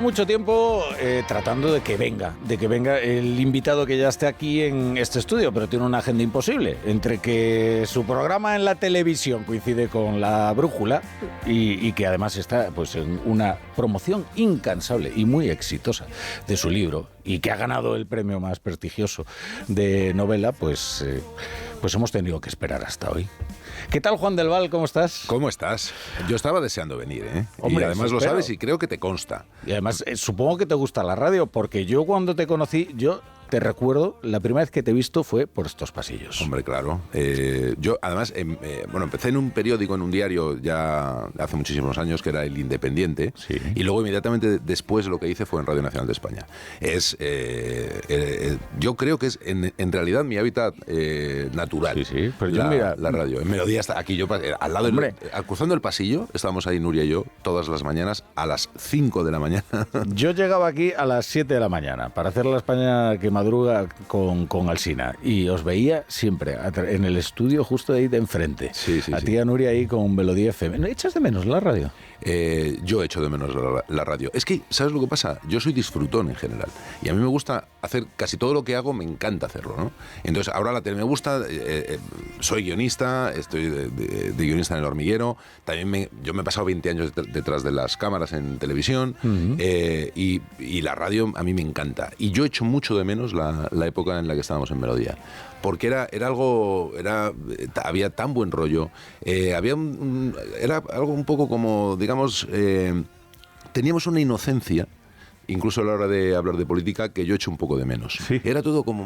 Mucho tiempo tratando de que venga el invitado que ya esté aquí en este estudio, pero tiene una agenda imposible, entre que su programa en la televisión coincide con La Brújula y que además está pues en una promoción incansable y muy exitosa de su libro y que ha ganado el premio más prestigioso de novela, pues hemos tenido que esperar hasta hoy. ¿Qué tal, Juan del Val? ¿Cómo estás? ¿Cómo estás? Yo estaba deseando venir, ¿eh? Hombre, y además lo sabes y creo que te consta. Y además supongo que te gusta la radio, porque yo cuando te conocí, te recuerdo, la primera vez que te he visto fue por estos pasillos. Hombre, claro. Yo, además, empecé en un periódico, en un diario, ya hace muchísimos años, que era El Independiente, sí. Y luego inmediatamente después lo que hice fue en Radio Nacional de España. Yo creo que es en realidad mi hábitat natural. Sí, pero la radio. En Melodía está aquí, yo al lado, cruzando el pasillo, estábamos ahí Nuria y yo, todas las mañanas, a las 5 de la mañana. Yo llegaba aquí a las 7 de la mañana, para hacer la España que madruga con Alsina, y os veía siempre en el estudio justo de ahí de enfrente. Sí, a ti, a Nuria, ahí con Melodía FM. ¿No echas de menos la radio? Yo echo de menos la radio. Es que, ¿sabes lo que pasa? Yo soy disfrutón en general. Y a mí me gusta hacer casi todo lo que hago, me encanta hacerlo, ¿no? Entonces, ahora la tele me gusta, soy guionista, estoy de guionista en El Hormiguero. También yo me he pasado 20 años detrás de las cámaras en televisión. Uh-huh. Y la radio a mí me encanta. Y yo echo mucho de menos la época en la que estábamos en Melodía. Porque había tan buen rollo, era algo un poco como, digamos, teníamos una inocencia, incluso a la hora de hablar de política, que yo echo un poco de menos. Sí. Era todo como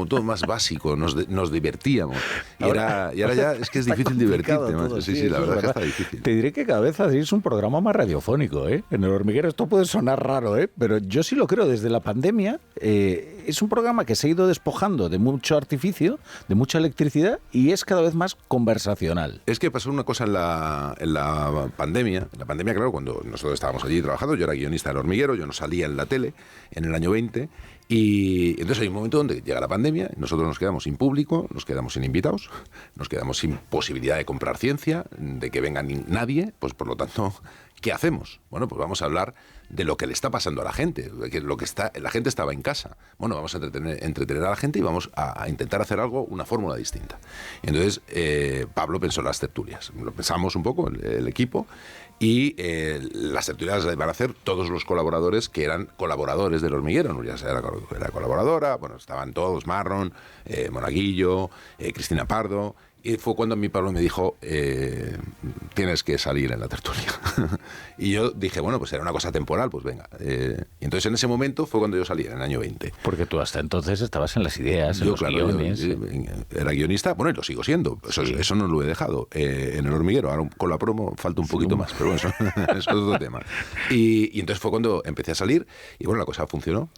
todo más básico, nos divertíamos. Y ahora ya es que es difícil divertirte. Todo, sí, la verdad es que está difícil. Te diré que cada vez hacéis un programa más radiofónico, ¿eh? En El Hormiguero esto puede sonar raro, pero yo sí lo creo. Desde la pandemia es un programa que se ha ido despojando de mucho artificio, de mucha electricidad, y es cada vez más conversacional. Es que pasó una cosa en la pandemia. En la pandemia, claro, cuando nosotros estábamos allí trabajando, yo era guionista del Hormiguero, yo no salía en la tele en el año 20, y entonces hay un momento donde llega la pandemia, nosotros nos quedamos sin público, nos quedamos sin invitados, nos quedamos sin posibilidad de comprar ciencia, de que venga nadie, pues por lo tanto, ¿qué hacemos? Bueno, pues vamos a hablar de lo que le está pasando a la gente, la gente estaba en casa. Bueno, vamos a entretener a la gente y vamos a intentar hacer una fórmula distinta. Entonces, Pablo pensó en las tertulias. Lo pensamos un poco, el equipo, y las tertulias las van a hacer todos los colaboradores que eran colaboradores del Hormiguero. Nuria era colaboradora, bueno, estaban todos, Marron, Monaguillo, Cristina Pardo. Y fue cuando mi Pablo me dijo, tienes que salir en la tertulia. Y yo dije, bueno, pues era una cosa temporal, pues venga. Y entonces en ese momento fue cuando yo salí, en el año 20. Porque tú hasta entonces estabas en las ideas, en los guiones. Yo era guionista, bueno, y lo sigo siendo. Eso no lo he dejado. En El Hormiguero, ahora con la promo falta un poquito más, pero bueno, eso es otro tema. Y entonces fue cuando empecé a salir, y bueno, la cosa funcionó.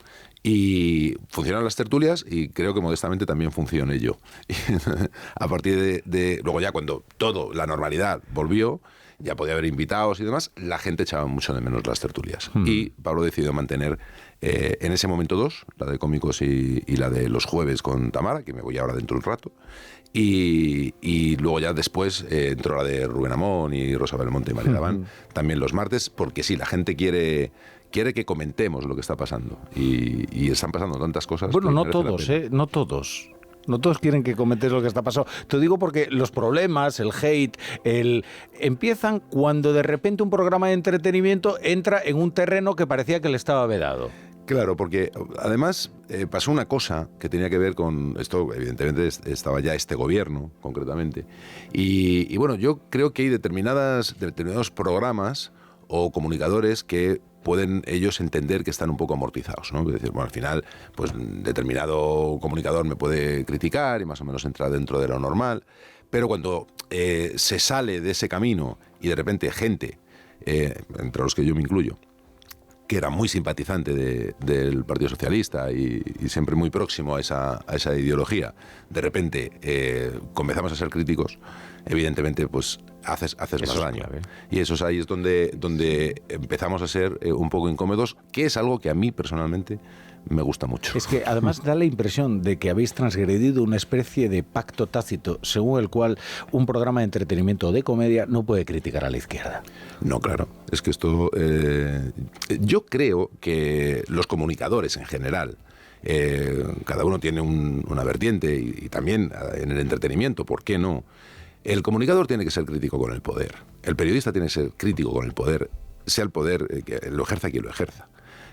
Y funcionan las tertulias y creo que modestamente también funcioné yo. A partir de luego ya cuando la normalidad volvió, ya podía haber invitados y demás, la gente echaba mucho de menos las tertulias. Y Pablo decidió mantener en ese momento dos, la de cómicos y la de los jueves con Tamara, que me voy ahora dentro de un rato. Y luego ya después entró la de Rubén Amón y Rosa Belmonte y María Laván, también los martes, porque sí, la gente quiere que comentemos lo que está pasando. Y están pasando tantas cosas. Bueno, no todos, no todos. No todos quieren que comentes lo que está pasando. Te digo porque los problemas, el hate, empiezan cuando de repente un programa de entretenimiento entra en un terreno que parecía que le estaba vedado. Claro, porque además pasó una cosa que tenía que ver con esto, evidentemente estaba ya este gobierno, concretamente. Y bueno, yo creo que hay determinados programas o comunicadores que pueden ellos entender que están un poco amortizados, ¿no? Es decir, bueno, al final, pues determinado comunicador me puede criticar y más o menos entra dentro de lo normal, pero cuando se sale de ese camino y de repente gente, entre los que yo me incluyo, que era muy simpatizante del Partido Socialista y siempre muy próximo a esa ideología, de repente comenzamos a ser críticos, evidentemente pues haces más daño. Y eso es ahí es donde empezamos a ser un poco incómodos, que es algo que a mí personalmente me gusta mucho. Es que además da la impresión de que habéis transgredido una especie de pacto tácito según el cual un programa de entretenimiento o de comedia no puede criticar a la izquierda. No, claro, es que esto... yo creo que los comunicadores en general, cada uno tiene una vertiente y también en el entretenimiento, ¿por qué no? El comunicador tiene que ser crítico con el poder, el periodista tiene que ser crítico con el poder, sea el poder que lo ejerza quien lo ejerza.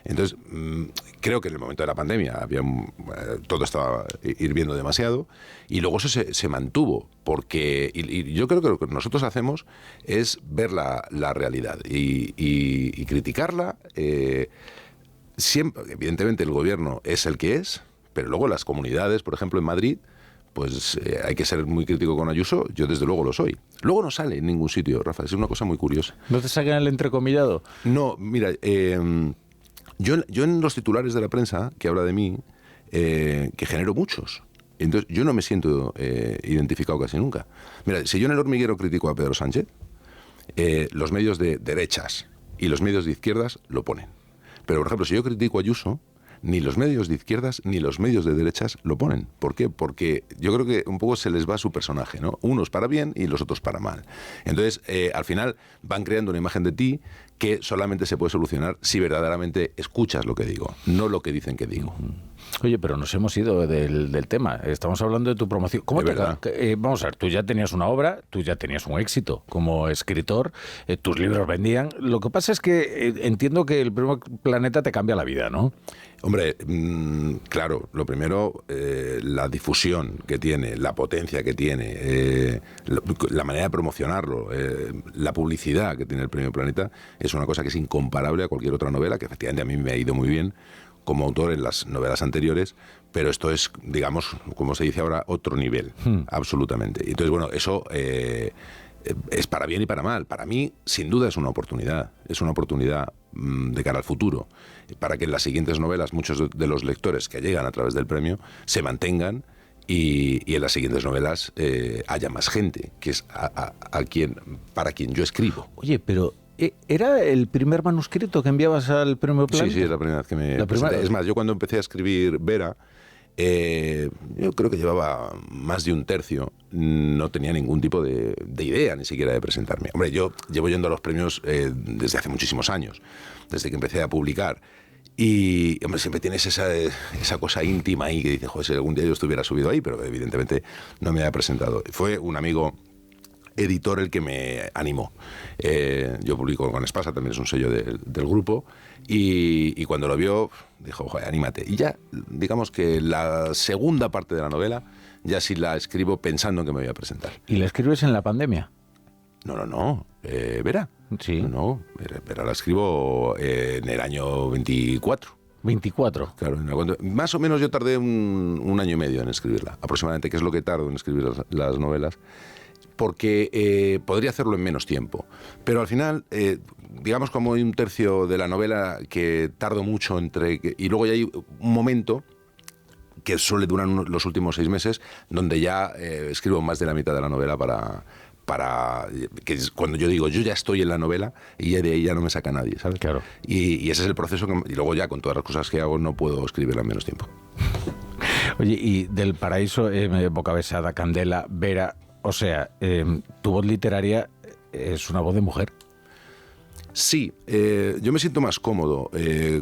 Entonces, creo que en el momento de la pandemia todo estaba hirviendo demasiado y luego eso se mantuvo, porque y yo creo que lo que nosotros hacemos es ver la realidad y criticarla. Siempre, evidentemente, el gobierno es el que es, pero luego las comunidades, por ejemplo, en Madrid, pues hay que ser muy crítico con Ayuso. Yo desde luego lo soy. Luego no sale en ningún sitio, Rafa, es una cosa muy curiosa. ¿No te sacan el entrecomillado? No, mira, yo en los titulares de la prensa que habla de mí, que genero muchos, entonces yo no me siento identificado casi nunca. Mira, si yo en El Hormiguero critico a Pedro Sánchez, los medios de derechas y los medios de izquierdas lo ponen. Pero, por ejemplo, si yo critico a Ayuso, ni los medios de izquierdas ni los medios de derechas lo ponen. ¿Por qué? Porque yo creo que un poco se les va su personaje, ¿no? Unos para bien y los otros para mal. Entonces, al final van creando una imagen de ti que solamente se puede solucionar si verdaderamente escuchas lo que digo, no lo que dicen que digo. Oye, pero nos hemos ido del tema. Estamos hablando de tu promoción. ¿Cómo te vamos a ver, tú ya tenías una obra, tú ya tenías un éxito como escritor, tus libros vendían. Lo que pasa es que entiendo que El Primer Planeta te cambia la vida, ¿no? Hombre, claro, lo primero, la difusión que tiene, la potencia que tiene, la manera de promocionarlo, la publicidad que tiene El Primer Planeta, es una cosa que es incomparable a cualquier otra novela, que efectivamente a mí me ha ido muy bien como autor en las novelas anteriores, pero esto es, digamos, como se dice ahora, otro nivel, absolutamente. Y entonces, bueno, eso es para bien y para mal. Para mí, sin duda, es una oportunidad de cara al futuro, para que en las siguientes novelas muchos de los lectores que llegan a través del premio se mantengan y en las siguientes novelas haya más gente, que es para quien yo escribo. Oye, pero... ¿era el primer manuscrito que enviabas al Premio Planeta? Sí, es la primera vez que me presenté. Es más, yo cuando empecé a escribir Vera, yo creo que llevaba más de un tercio, no tenía ningún tipo de idea ni siquiera de presentarme. Hombre, yo llevo yendo a los premios desde hace muchísimos años, desde que empecé a publicar. Y, hombre, siempre tienes esa cosa íntima ahí que dices, joder, si algún día yo estuviera subido ahí, pero evidentemente no me había presentado. Fue un amigo editor el que me animó. Yo publico con Espasa, también es un sello del grupo, y cuando lo vio dijo, joder, anímate. Y ya, digamos que la segunda parte de la novela ya sí la escribo pensando en que me voy a presentar. ¿Y la escribes en la pandemia? No. ¿Vera? Sí. No, Vera la escribo en el año 24. 24. Claro, más o menos yo tardé un año y medio en escribirla, aproximadamente, que es lo que tardo en escribir las novelas, porque podría hacerlo en menos tiempo. Pero al final, digamos como hay un tercio de la novela que tardo mucho y luego ya hay un momento que suele durar los últimos 6 meses, donde ya escribo más de la mitad de la novela para que es cuando yo digo, yo ya estoy en la novela y ya de ahí ya no me saca nadie, ¿sabes? Claro. Y ese es el proceso, y luego ya con todas las cosas que hago no puedo escribirla en menos tiempo. Oye, y del Paraíso, Boca Besada, Candela, Vera... O sea, tu voz literaria es una voz de mujer. Sí, yo me siento más cómodo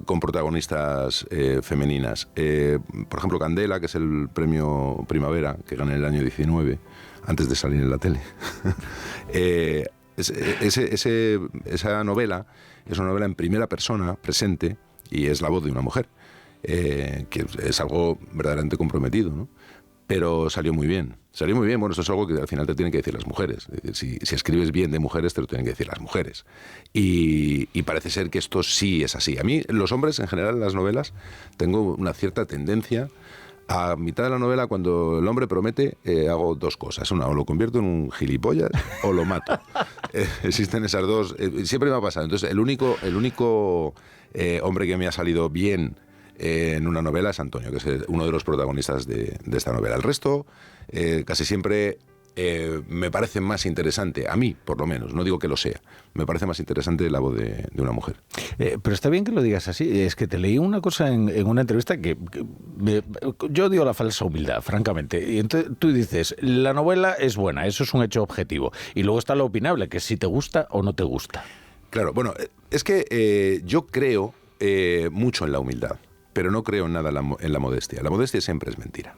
con protagonistas femeninas. Por ejemplo, Candela, que es el premio Primavera, que gané en el año 19, antes de salir en la tele. Esa novela es una novela en primera persona, presente, y es la voz de una mujer, que es algo verdaderamente comprometido, ¿no? Pero salió muy bien. Bueno, esto es algo que al final te tienen que decir las mujeres. Es decir, si escribes bien de mujeres, te lo tienen que decir las mujeres. Y parece ser que esto sí es así. A mí, los hombres, en general, en las novelas, tengo una cierta tendencia. A mitad de la novela, cuando el hombre promete, hago 2 cosas. Una, o lo convierto en un gilipollas o lo mato. Existen esas dos. Siempre me ha pasado. Entonces, el único hombre que me ha salido bien en una novela es Antonio, que es uno de los protagonistas de esta novela. El resto, casi siempre me parece más interesante, a mí por lo menos, no digo que lo sea, me parece más interesante la voz de una mujer. Pero está bien que lo digas así. Es que te leí una cosa en una entrevista que yo digo la falsa humildad, francamente. Y entonces tú dices, la novela es buena, eso es un hecho objetivo. Y luego está lo opinable, que es si te gusta o no te gusta. Claro, bueno, es que yo creo mucho en la humildad, pero no creo en nada en la modestia. La modestia siempre es mentira.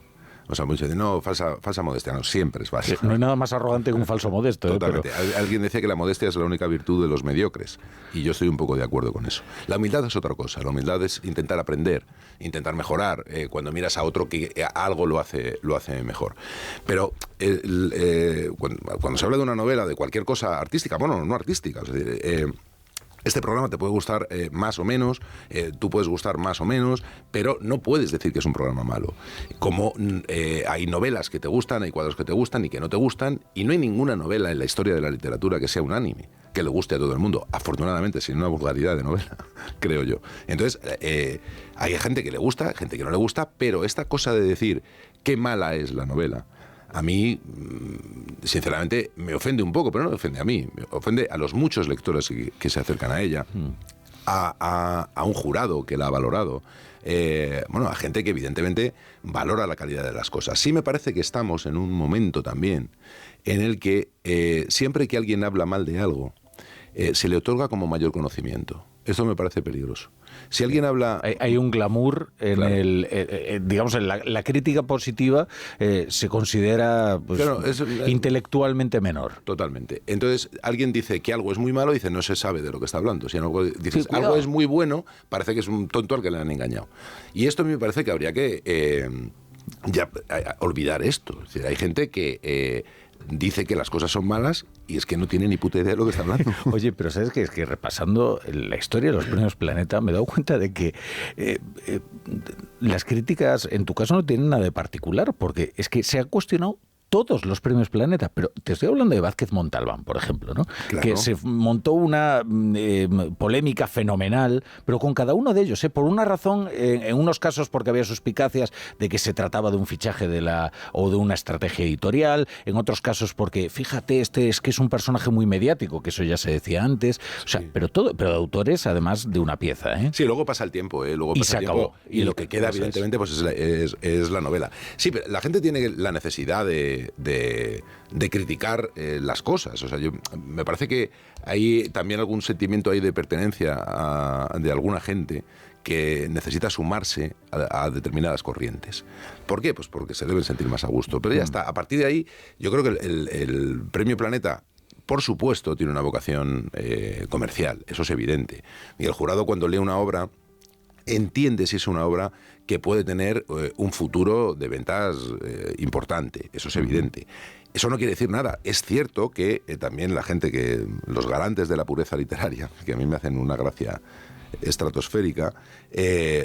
O sea, muchos dicen, no, falsa modestia, no, siempre es falsa. No hay nada más arrogante que un falso modesto. Totalmente. Pero... Alguien decía que la modestia es la única virtud de los mediocres, y yo estoy un poco de acuerdo con eso. La humildad es otra cosa. La humildad es intentar aprender, intentar mejorar, cuando miras a otro que algo lo hace mejor. Pero cuando se habla de una novela, de cualquier cosa artística, bueno, no artística, es decir, este programa te puede gustar más o menos, tú puedes gustar más o menos, pero no puedes decir que es un programa malo. Como hay novelas que te gustan, hay cuadros que te gustan y que no te gustan, y no hay ninguna novela en la historia de la literatura que sea unánime, que le guste a todo el mundo, afortunadamente, sin una vulgaridad de novela, creo yo. Entonces, hay gente que le gusta, gente que no le gusta, pero esta cosa de decir qué mala es la novela, a mí, sinceramente, me ofende un poco, pero no me ofende a mí, me ofende a los muchos lectores que se acercan a ella, a un jurado que la ha valorado, a gente que evidentemente valora la calidad de las cosas. Sí me parece que estamos en un momento también en el que siempre que alguien habla mal de algo, se le otorga como mayor conocimiento. Esto me parece peligroso. Si alguien habla... Hay un glamour en claro. Digamos, en la crítica positiva se considera intelectualmente menor. Totalmente. Entonces, alguien dice que algo es muy malo, dice, no se sabe de lo que está hablando. Si algo dices, algo es muy bueno, parece que es un tonto al que le han engañado. Y esto a mí me parece que habría que olvidar esto. Es decir, hay gente que... dice que las cosas son malas y es que no tiene ni puta idea de lo que está hablando. Oye, pero ¿sabes qué? Es que repasando la historia de los premios Planeta me he dado cuenta de que las críticas en tu caso no tienen nada de particular, porque es que se ha cuestionado todos los premios Planeta, pero te estoy hablando de Vázquez Montalbán, por ejemplo, ¿no? Claro. Que se montó una polémica fenomenal, pero con cada uno de ellos, por una razón, en unos casos porque había suspicacias de que se trataba de un fichaje o de una estrategia editorial, en otros casos porque, fíjate, es que es un personaje muy mediático, que eso ya se decía antes, o sea, sí. pero de autores, además de una pieza, ¿eh? Sí, luego pasa el tiempo, luego pasa el tiempo, y lo que queda, evidentemente, pues es la novela. Sí, pero la gente tiene la necesidad de criticar las cosas. O sea, me parece que hay también algún sentimiento ahí de pertenencia de alguna gente que necesita sumarse a determinadas corrientes. ¿Por qué? Pues porque se deben sentir más a gusto. Pero ya está. A partir de ahí, yo creo que el Premio Planeta, por supuesto, tiene una vocación comercial. Eso es evidente. Y el jurado, cuando lee una obra, entiende si es una obra que puede tener un futuro de ventas importante, eso es evidente. Eso no quiere decir nada. Es cierto que también la gente, los garantes de la pureza literaria, que a mí me hacen una gracia estratosférica,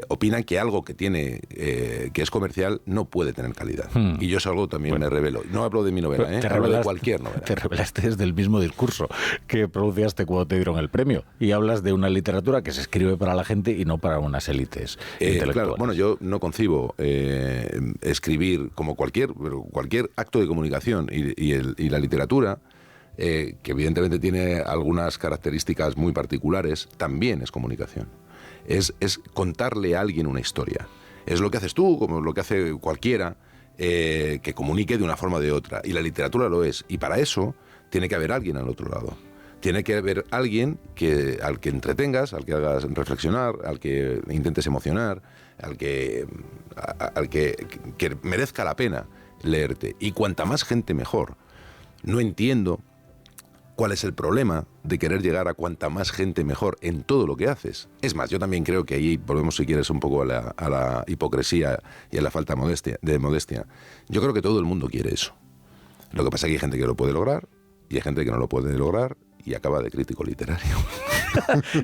opinan que algo que tiene que es comercial no puede tener calidad. Y yo es algo también me revelo. No hablo de mi novela, hablo de cualquier novela. Te revelaste desde el mismo discurso que pronunciaste cuando te dieron el premio, y hablas de una literatura que se escribe para la gente y no para unas élites intelectuales. Claro, bueno, yo no concibo escribir como cualquier acto de comunicación y la literatura, que evidentemente tiene algunas características muy particulares, también es comunicación. Es contarle a alguien una historia. Es lo que haces tú, como lo que hace cualquiera, que comunique de una forma o de otra. Y la literatura lo es. Y para eso tiene que haber alguien al otro lado. Tiene que haber alguien al que entretengas, al que hagas reflexionar, al que intentes emocionar, al que merezca la pena leerte. Y cuanta más gente, mejor. No entiendo cuál es el problema de querer llegar a cuanta más gente mejor en todo lo que haces. Es más, yo también creo que ahí volvemos, si quieres, un poco a la hipocresía y a la falta de modestia. Yo creo que todo el mundo quiere eso. Lo que pasa es que hay gente que lo puede lograr y hay gente que no lo puede lograr y acaba de crítico literario.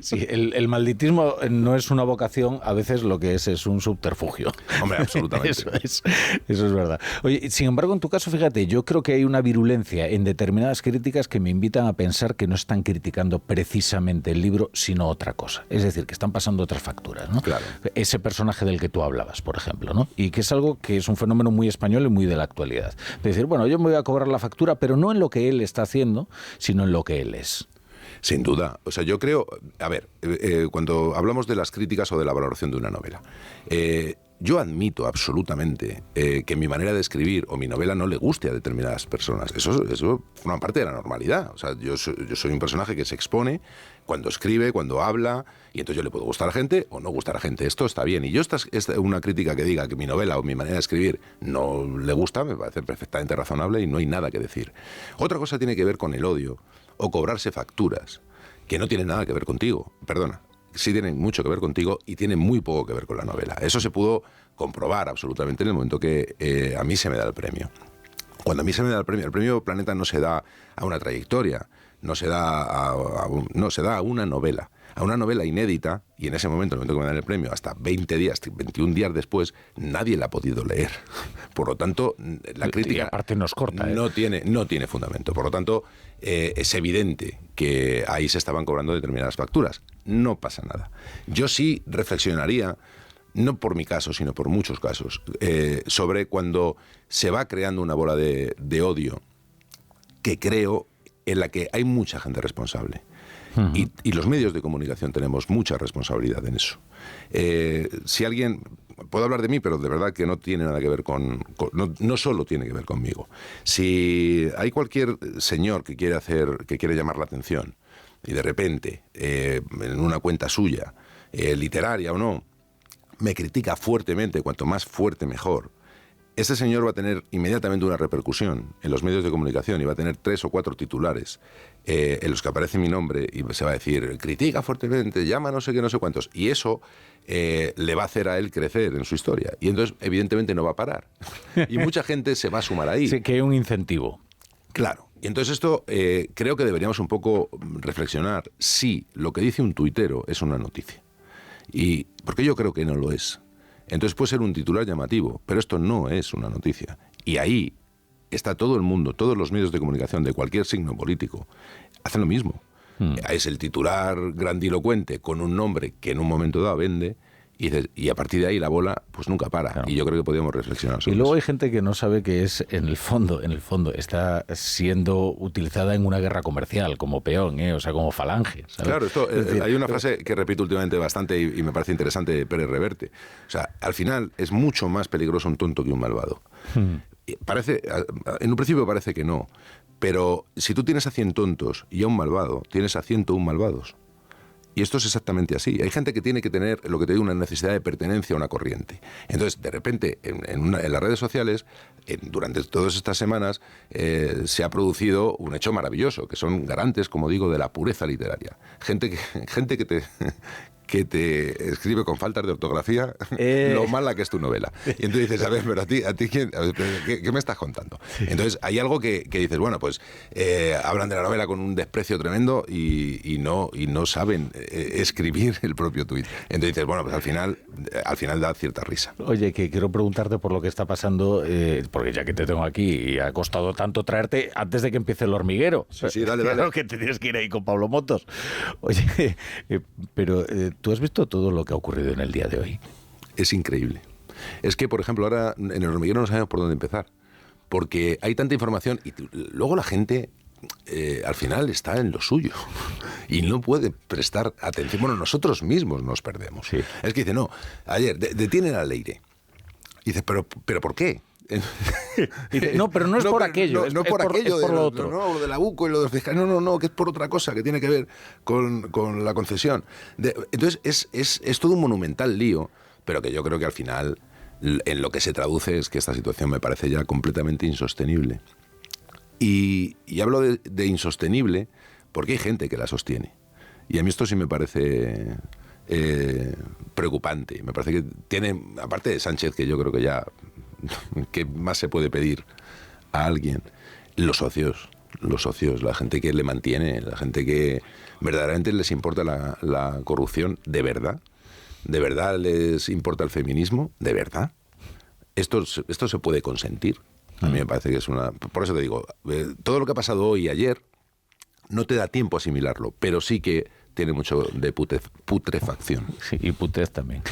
Sí, el malditismo no es una vocación, a veces lo que es un subterfugio. Hombre, absolutamente. Eso es verdad. Oye, sin embargo, en tu caso, fíjate, yo creo que hay una virulencia en determinadas críticas que me invitan a pensar que no están criticando precisamente el libro, sino otra cosa. Es decir, que están pasando otras facturas, ¿no? Claro. Ese personaje del que tú hablabas, por ejemplo, ¿no? Y que es algo que es un fenómeno muy español y muy de la actualidad. Es decir, bueno, yo me voy a cobrar la factura, pero no en lo que él está haciendo, sino en lo que él es. Sin duda. O sea, yo creo... A ver, cuando hablamos de las críticas o de la valoración de una novela, yo admito absolutamente que mi manera de escribir o mi novela no le guste a determinadas personas. Eso forma parte de la normalidad. O sea, yo soy un personaje que se expone cuando escribe, cuando habla, y entonces yo le puedo gustar a gente o no gustar a gente. Esto está bien. Y yo una crítica que diga que mi novela o mi manera de escribir no le gusta, me parece perfectamente razonable y no hay nada que decir. Otra cosa tiene que ver con el odio o cobrarse facturas que no tienen nada que ver contigo. Perdona. Sí tienen mucho que ver contigo y tienen muy poco que ver con la novela. Eso se pudo comprobar absolutamente en el momento que a mí se me da el premio. Cuando a mí se me da el premio Planeta no se da a una trayectoria, no se da se da a una novela inédita, y en ese momento, en el momento que me dan el premio, hasta 21 días después, nadie la ha podido leer. Por lo tanto, la crítica... Y aparte nos corta, no tiene fundamento. Por lo tanto, es evidente que ahí se estaban cobrando determinadas facturas. No pasa nada. Yo sí reflexionaría, no por mi caso, sino por muchos casos, sobre cuando se va creando una bola de odio que creo en la que hay mucha gente responsable. Uh-huh. Y los medios de comunicación tenemos mucha responsabilidad en eso. Si alguien... Puedo hablar de mí, pero de verdad que no tiene nada que ver no solo tiene que ver conmigo. Si hay cualquier señor que quiere llamar la atención y de repente, en una cuenta suya, literaria o no, me critica fuertemente, cuanto más fuerte mejor, ese señor va a tener inmediatamente una repercusión en los medios de comunicación y va a tener 3 o 4 titulares en los que aparece mi nombre y se va a decir, critica fuertemente, llama no sé qué, no sé cuántos. Y eso le va a hacer a él crecer en su historia. Y entonces, evidentemente, no va a parar. Y mucha gente se va a sumar ahí. Sí, que hay un incentivo. Claro. Y entonces esto creo que deberíamos un poco reflexionar si lo que dice un tuitero es una noticia. Y porque yo creo que no lo es. Entonces puede ser un titular llamativo, pero esto no es una noticia. Y ahí está todo el mundo, todos los medios de comunicación de cualquier signo político, hacen lo mismo. Es el titular grandilocuente con un nombre que en un momento dado vende, y a partir de ahí la bola pues nunca para. Claro. Y yo creo que podríamos reflexionar sobre eso. Y luego hay gente que no sabe que es, en el fondo, está siendo utilizada en una guerra comercial, como peón, o sea, como falange, ¿sabes? Claro, hay una frase que repito últimamente bastante y me parece interesante de Pérez Reverte. O sea, al final es mucho más peligroso un tonto que un malvado. En un principio parece que no, pero si tú tienes a 100 tontos y a un malvado, tienes a 101 malvados. Y esto es exactamente así. Hay gente que tiene que tener, lo que te digo, una necesidad de pertenencia a una corriente. Entonces, de repente, en las redes sociales, durante todas estas semanas, se ha producido un hecho maravilloso, que son garantes, como digo, de la pureza literaria. Gente que te escribe con faltas de ortografía lo mala que es tu novela. Y entonces dices, a ver, pero a ti ¿qué me estás contando? Entonces hay algo que dices, bueno, pues hablan de la novela con un desprecio tremendo y no saben escribir el propio tuit. Entonces dices, bueno, pues al final da cierta risa. Oye, que quiero preguntarte por lo que está pasando, porque ya que te tengo aquí y ha costado tanto traerte antes de que empiece El Hormiguero. Sí, dale. Claro que te tienes que ir ahí con Pablo Motos. Oye, pero... ¿tú has visto todo lo que ha ocurrido en el día de hoy? Es increíble. Es que, por ejemplo, ahora en El Hormiguero no sabemos por dónde empezar. Porque hay tanta información y luego la gente al final está en lo suyo y no puede prestar atención. Bueno, nosotros mismos nos perdemos. Sí. Es que dice, no, ayer detienen a Leire. Y dice, ¿pero por qué? No, pero no es por aquello. No es por aquello, es por lo otro. No, lo de la UCO y lo de los fiscales. No, que es por otra cosa que tiene que ver con la concesión. Entonces, es todo un monumental lío, pero que yo creo que al final, en lo que se traduce es que esta situación me parece ya completamente insostenible. Y hablo de insostenible porque hay gente que la sostiene. Y a mí esto sí me parece preocupante. Me parece que tiene, aparte de Sánchez, que yo creo que ya... ¿qué más se puede pedir a alguien? Los socios, la gente que le mantiene, la gente que ¿Verdaderamente les importa la corrupción? ¿De verdad? ¿De verdad les importa el feminismo? ¿De verdad? ¿Esto se puede consentir? A mí me parece que es una... Por eso te digo, todo lo que ha pasado hoy y ayer no te da tiempo a asimilarlo, pero sí que tiene mucho de putrefacción. Sí, y putez también.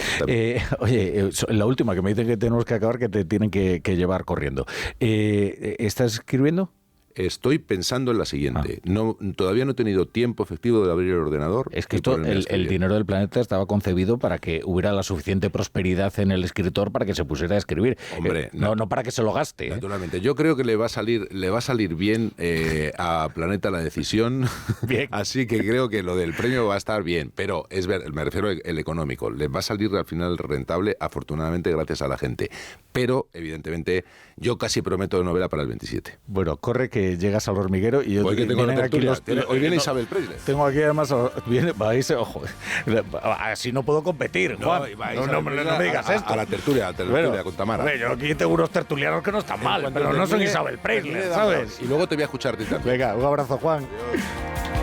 Oye, la última, que me dicen que tenemos que acabar, que te tienen que llevar corriendo. ¿Estás escribiendo? Estoy pensando en la siguiente. Todavía no he tenido tiempo efectivo de abrir el ordenador. Es que el dinero del planeta estaba concebido para que hubiera la suficiente prosperidad en el escritor para que se pusiera a escribir. Hombre, no para que se lo gaste. Naturalmente. Yo creo que le va a salir bien a Planeta la decisión. Bien. Así que creo que lo del premio va a estar bien. Pero me refiero al económico. Les va a salir al final rentable, afortunadamente, gracias a la gente. Pero, evidentemente, yo casi prometo novela para el 27. Bueno, corre que llegas al hormiguero y yo hoy que tengo la tertulia. Hoy viene Isabel Presley. Tengo aquí además ojo, así no puedo competir, Juan. No me digas esto. A la tertulia con Tamara. Yo aquí tengo unos tertulianos que no están mal, pero no son Isabel Presley, ¿sabes? Y luego te voy a escuchar. Venga, un abrazo, Juan. Adiós.